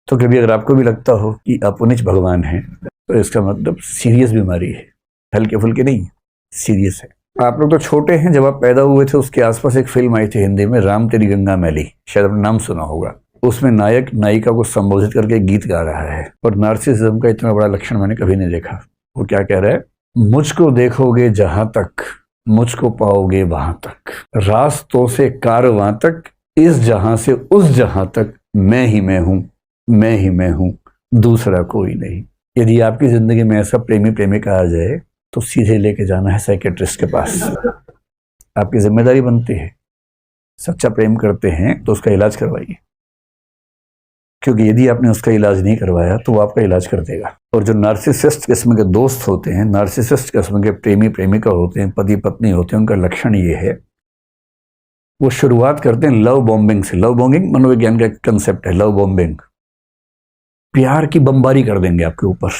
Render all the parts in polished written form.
तो कभी अगर आपको भी लगता हो कि अपुनिच भगवान है तो इसका मतलब सीरियस बीमारी है, हल्के फुल्के नहीं, सीरियस है। आप लोग तो छोटे हैं, जब आप पैदा हुए थे उसके आसपास एक फिल्म आई थी हिंदी में, राम तेरी गंगा मैली, शायद आपने नाम सुना होगा। उसमें नायक नायिका को संबोधित करके गीत गा रहा है, और नार्सिसिज्म का इतना बड़ा लक्षण मैंने कभी नहीं देखा। वो क्या कह रहा है, मुझको देखोगे जहां तक, मुझको पाओगे वहां तक, रास्तों से कारवां तक, इस जहां से उस जहां तक, मैं ही मैं हूं, मैं ही मैं हूं, दूसरा कोई नहीं। यदि आपकी जिंदगी में ऐसा प्रेमी प्रेमिका आ जाए तो सीधे लेके जाना है साइकेट्रिस्ट के पास। आपकी जिम्मेदारी बनती है। सच्चा प्रेम करते हैं तो उसका इलाज करवाइए, क्योंकि यदि आपने उसका इलाज नहीं करवाया तो वो आपका इलाज कर देगा। और जो नार्सिसिस्ट किस्म के दोस्त होते हैं, नार्सिसिस्ट किस्म के प्रेमी प्रेमिका होते हैं, पति पत्नी होते हैं, उनका लक्षण ये है, वो शुरुआत करते हैं लव बॉम्बिंग से। लव बॉम्बिंग मनोविज्ञान का एक कंसेप्ट है, लव बॉम्बिंग। प्यार की बमबारी कर देंगे आपके ऊपर,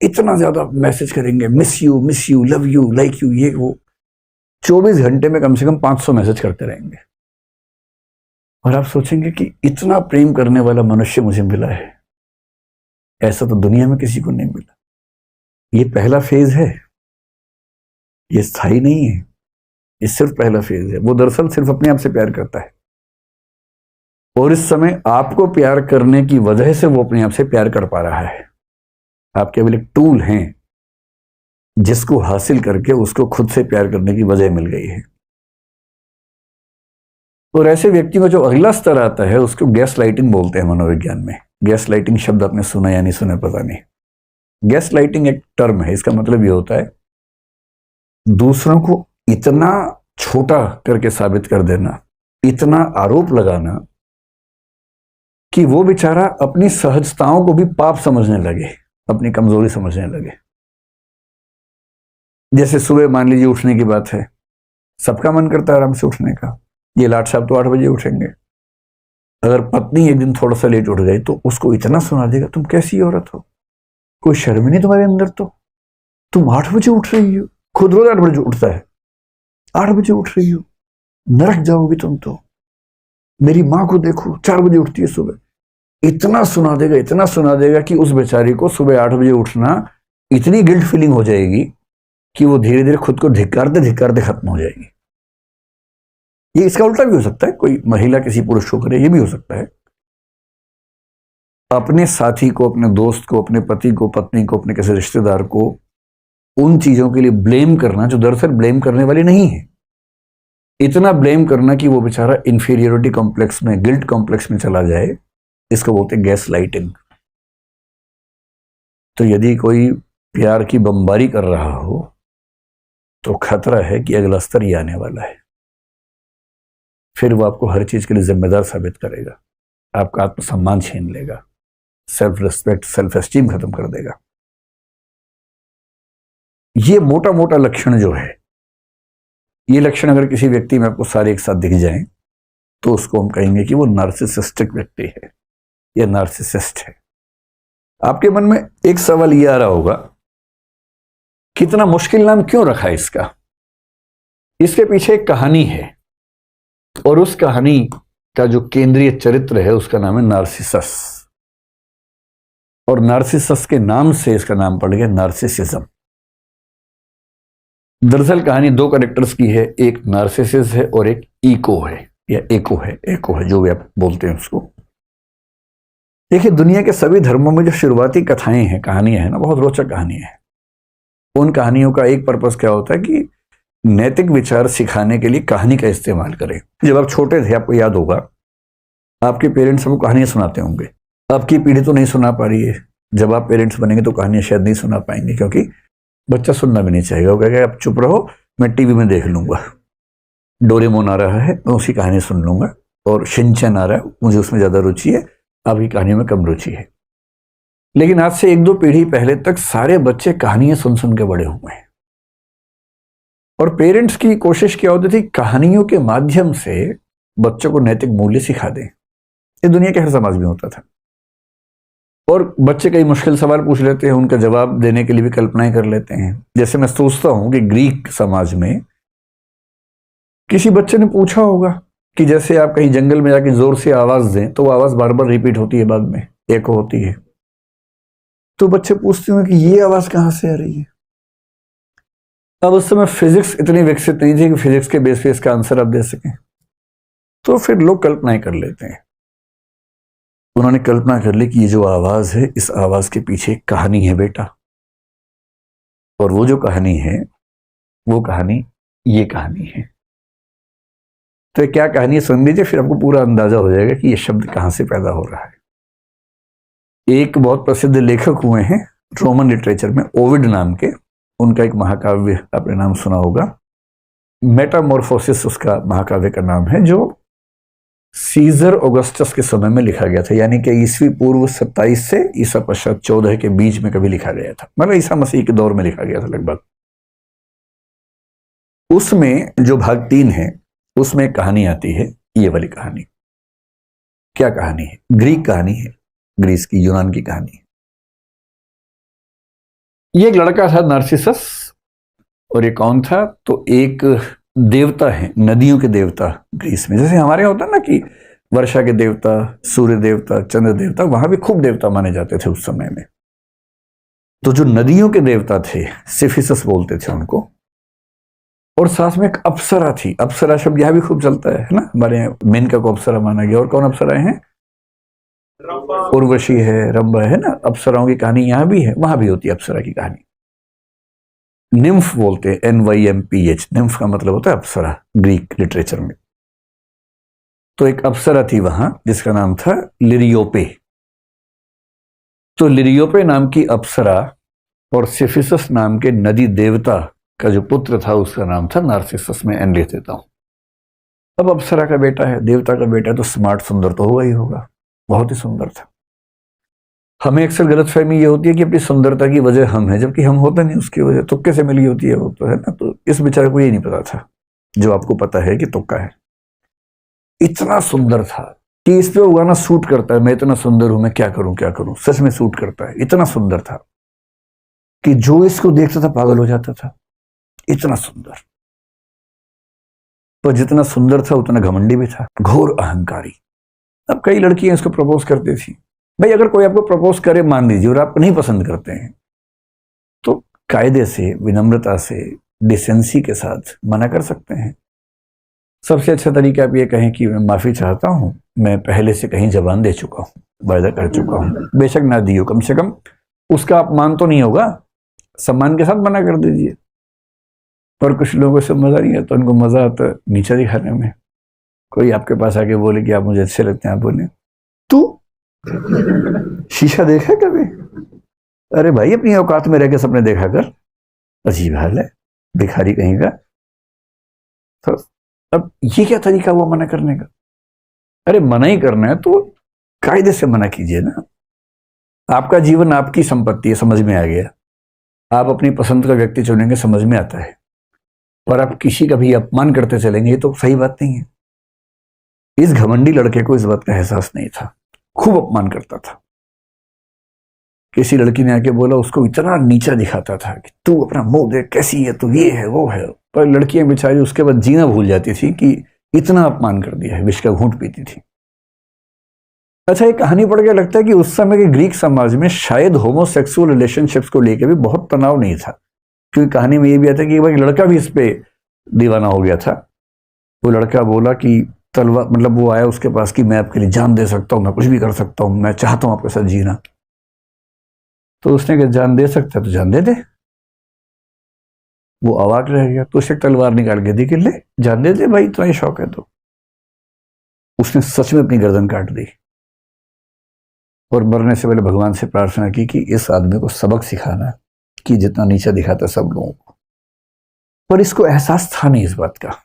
इतना ज्यादा मैसेज करेंगे, miss you, love you, like you, ये वो। 24 घंटे में कम से कम 500 मैसेज करते रहेंगे। और आप सोचेंगे कि इतना प्रेम करने वाला मनुष्य मुझे मिला है, ऐसा तो दुनिया में किसी को नहीं मिला। ये पहला फेज है, ये स्थायी नहीं है, ये सिर्फ पहला फेज है। वो दरअसल सिर्फ अपने आप से प्यार करता है, और इस समय आपको प्यार करने की वजह से वो अपने आप से प्यार कर पा रहा है। आप केवल एक टूल हैं जिसको हासिल करके उसको खुद से प्यार करने की वजह मिल गई है। और ऐसे व्यक्ति को जो अगला स्तर आता है उसको गैस लाइटिंग बोलते हैं मनोविज्ञान में। गैस लाइटिंग शब्द आपने सुना या नहीं सुना पता नहीं। गैस लाइटिंग एक टर्म है, इसका मतलब ये होता है दूसरों को इतना छोटा करके साबित कर देना, इतना आरोप लगाना कि वो बेचारा अपनी सहजताओं को भी पाप समझने लगे, अपनी कमजोरी समझने लगे। जैसे सुबह मान लीजिए उठने की बात है, सबका मन करता है आराम से उठने का। ये लाट साहब तो 8 बजे उठेंगे। अगर पत्नी एक दिन थोड़ा सा लेट उठ गई तो उसको इतना सुना देगा, तुम कैसी औरत हो, कोई शर्म नहीं तुम्हारे अंदर, तो तुम 8 बजे उठ रही हो। खुद रोज 8 बजे उठता है, 8 बजे उठ रही हो, नरक जाओगी तुम तो। मेरी माँ को देखो 4 बजे उठती है सुबह। इतना सुना देगा, इतना सुना देगा कि उस बेचारी को सुबह 8 बजे उठना इतनी गिल्ट फीलिंग हो जाएगी कि वो धीरे धीरे खुद को धिक्कारते धिक्कारते खत्म हो जाएगी। ये इसका उल्टा भी हो सकता है, कोई महिला किसी पुरुष को करे, ये भी हो सकता है। अपने साथी को, अपने दोस्त को, अपने पति को, पत्नी को, अपने किसी रिश्तेदार को उन चीजों के लिए ब्लेम करना जो दरअसल ब्लेम करने वाली नहीं है, इतना ब्लेम करना कि वो बेचारा इंफीरियोरिटी कॉम्प्लेक्स में, गिल्ट कॉम्प्लेक्स में चला जाए, इसको बोलते हैं गैस लाइटिंग। तो यदि कोई प्यार की बमबारी कर रहा हो तो खतरा है कि अगला स्तर ही आने वाला है। फिर वो आपको हर चीज के लिए जिम्मेदार साबित करेगा, आपका आत्मसम्मान छीन लेगा, सेल्फ रिस्पेक्ट, सेल्फ एस्टीम खत्म कर देगा। ये मोटा मोटा लक्षण जो है, ये लक्षण अगर किसी व्यक्ति में आपको सारे एक साथ दिख जाएं तो उसको हम कहेंगे कि वो नार्सिसिस्टिक व्यक्ति है या नार्सिसिस्ट है। आपके मन में एक सवाल ये आ रहा होगा, कितना मुश्किल नाम क्यों रखा इसका? इसके पीछे एक कहानी है, और उस कहानी का जो केंद्रीय चरित्र है उसका नाम है नार्सिसस। और नार्सिसस के नाम से इसका नाम पड़ गया नार्सिसिज्म। दरअसल कहानी 2 कैरेक्टर्स की है, एक नार्सिसिस है और एक ईको है, या एको है, जो भी आप बोलते हैं उसको। देखिए, दुनिया के सभी धर्मों में जो शुरुआती कथाएं हैं, कहानियां हैं ना, बहुत रोचक कहानियां हैं। उन कहानियों का एक पर्पस क्या होता है कि नैतिक विचार सिखाने के लिए कहानी का इस्तेमाल करें। जब आप छोटे थे, आपको याद होगा, आपके पेरेंट्स आपको कहानियां सुनाते होंगे। आपकी पीढ़ी तो नहीं सुना पा रही है, जब आप पेरेंट्स बनेंगे तो कहानियां शायद नहीं सुना पाएंगे, क्योंकि बच्चा सुनना भी नहीं चाहेगा। वो कहेगा आप चुप रहो, मैं टीवी में देख लूंगा, डोरेमोन आ रहा है मैं उसकी कहानी सुन लूंगा, और शिनचैन आ रहा है मुझे उसमें ज्यादा रुचि है, आपकी कहानियों में कम रुचि है। लेकिन आज से 1-2 पीढ़ी पहले तक सारे बच्चे कहानियां सुन सुन के बड़े हुए हैं। और पेरेंट्स की कोशिश क्या होती थी, कहानियों के माध्यम से बच्चों को नैतिक मूल्य सिखा दें। ये दुनिया के हर समाज में होता था। और बच्चे कई मुश्किल सवाल पूछ लेते हैं, उनका जवाब देने के लिए भी कल्पनाएं कर लेते हैं। जैसे मैं सोचता हूं कि ग्रीक समाज में किसी बच्चे ने पूछा होगा कि जैसे आप कहीं जंगल में जाके जोर से आवाज दें तो वो आवाज बार बार रिपीट होती है, बाद में एको होती है। तो बच्चे पूछते हैं कि ये आवाज कहां से आ रही है। अब उस समय फिजिक्स इतनी विकसित नहीं थी कि फिजिक्स के बेस पे इसका आंसर आप दे सकें, तो फिर लोग कल्पनाएं कर लेते हैं। उन्होंने कल्पना कर ली कि ये जो आवाज है, इस आवाज के पीछे एक कहानी है बेटा, और वो जो कहानी है, वो कहानी ये कहानी है। तो क्या कहानी है सुन लीजिए, फिर आपको पूरा अंदाजा हो जाएगा कि ये शब्द कहां से पैदा हो रहा है। एक बहुत प्रसिद्ध लेखक हुए हैं रोमन लिटरेचर में, ओविड नाम के, उनका एक महाकाव्य आपने नाम सुना होगा, मेटामॉर्फोसिस उसका महाकाव्य का नाम है, जो सीजर ऑगस्टस के समय में लिखा गया था, यानी कि ईस्वी पूर्व 27 से ईसा पश्चात 14 के बीच में कभी लिखा गया था, मतलब ईसा मसीह के दौर में लिखा गया था लगभग। उसमें जो भाग 3 है उसमें एक कहानी आती है, ये वाली कहानी। क्या कहानी है? ग्रीक कहानी है, ग्रीस की, यूनान की कहानी है। ये एक लड़का था नार्सिसस, और ये कौन था? तो एक देवता है, नदियों के देवता ग्रीस में। जैसे हमारे यहाँ होता है ना कि वर्षा के देवता, सूर्य देवता, चंद्र देवता, वहां भी खूब देवता माने जाते थे उस समय में। तो जो नदियों के देवता थे, सिफिसस बोलते थे उनको, और साथ में एक अप्सरा थी। अप्सरा शब्द यहां भी खूब चलता है ना, हमारे यहाँ मेनका को अप्सरा माना गया। और कौन अप्सराएं हैं? उर्वशी है, रंभा है ना। अप्सराओं की कहानी यहां भी है, वहां भी होती है अप्सरा की कहानी। निम्फ बोलते हैं, NYMPH, निम्फ का मतलब होता है अप्सरा ग्रीक लिटरेचर में। तो एक अप्सरा थी वहां जिसका नाम था लिरियोपे। तो लिरियोपे नाम की अप्सरा और सिफिसस नाम के नदी देवता का जो पुत्र था उसका नाम था नार्सिसस। में एन लिख देता हूं। अब अप्सरा का बेटा है, देवता का बेटा, तो स्मार्ट, सुंदर तो होगा ही होगा, बहुत ही सुंदर था। हमें अक्सर गलतफहमी ये होती है कि अपनी सुंदरता की वजह हम है, जबकि हम होते नहीं, उसकी वजह तुक्के से मिली होती है वो, तो है ना। तो इस बेचारे को ये नहीं पता था जो आपको पता है कि तुक्का है। इतना सुंदर था कि इस पे वो गाना सूट करता है, मैं इतना सुंदर हूं, मैं क्या करूं क्या करूं। सच में सूट करता है। इतना सुंदर था कि जो इसको देखता था पागल हो जाता था, इतना सुंदर। तो जितना सुंदर था उतना घमंडी भी था, घोर अहंकारी। अब कई लड़कियां इसको प्रपोज करती थी। भाई अगर कोई आपको प्रपोज करे, मान लीजिए, और आप नहीं पसंद करते हैं, तो कायदे से, विनम्रता से, डिसेंसी के साथ मना कर सकते हैं। सबसे अच्छा तरीका आप ये कहें कि मैं माफी चाहता हूं, मैं पहले से कहीं जबान दे चुका हूं, वायदा कर चुका हूं। बेशक ना दियो, कम से कम उसका अपमान तो नहीं होगा, सम्मान के साथ मना कर दीजिए। और कुछ लोगों से मजा नहीं आता, उनको मजा आता है नीचा दिखाने में। कोई आपके पास आके बोले कि आप मुझे अच्छे लगते हैं, आप बोले तू शीशा देखा कभी? अरे भाई अपनी औकात में रह के सपने देखा कर, अजीब हाल है, भिखारी कहीं का। तो अब ये क्या तरीका हुआ मना करने का? अरे मना ही करना है तो कायदे से मना कीजिए ना। आपका जीवन आपकी संपत्ति है, समझ में आ गया। आप अपनी पसंद का व्यक्ति चुनेंगे, समझ में आता है। और आप किसी का भी अपमान करते चलेंगे, ये तो सही बात नहीं है। इस घमंडी लड़के को इस बात का एहसास नहीं था, खूब अपमान करता था। किसी लड़की ने आके बोला, उसको इतना नीचा दिखाता था कि तू अपना मुंह देख, कैसी है तू, ये है वो है। पर लड़कियां बेचारी उसके बाद जीना भूल जाती थी कि इतना अपमान कर दिया है, विष का घूंट पीती थी। अच्छा, एक कहानी पढ़ के लगता है कि उस समय के ग्रीक समाज में शायद होमोसेक्सुअल रिलेशनशिप्स को लेकर भी बहुत तनाव नहीं था, क्योंकि कहानी में ये भी आता है कि एक लड़का भी इस पे दीवाना हो गया था। वो लड़का बोला कि तलवार, मतलब वो आया उसके पास कि मैं आपके लिए जान दे सकता हूं, मैं कुछ भी कर सकता हूं, मैं चाहता हूं आपके साथ जीना। तो उसने कहा जान दे सकता है तो जान दे दे। वो अवाक रह गया, तो उसने तलवार निकाल के दी कि ले जान दे दे भाई, इतना ही शौक है तो। उसने सच में अपनी गर्दन काट दी और मरने से पहले भगवान से प्रार्थना की कि इस आदमी को सबक सिखाना कि जितना नीचा दिखाता सब लोगों को। पर इसको एहसास था नहीं इस बात का।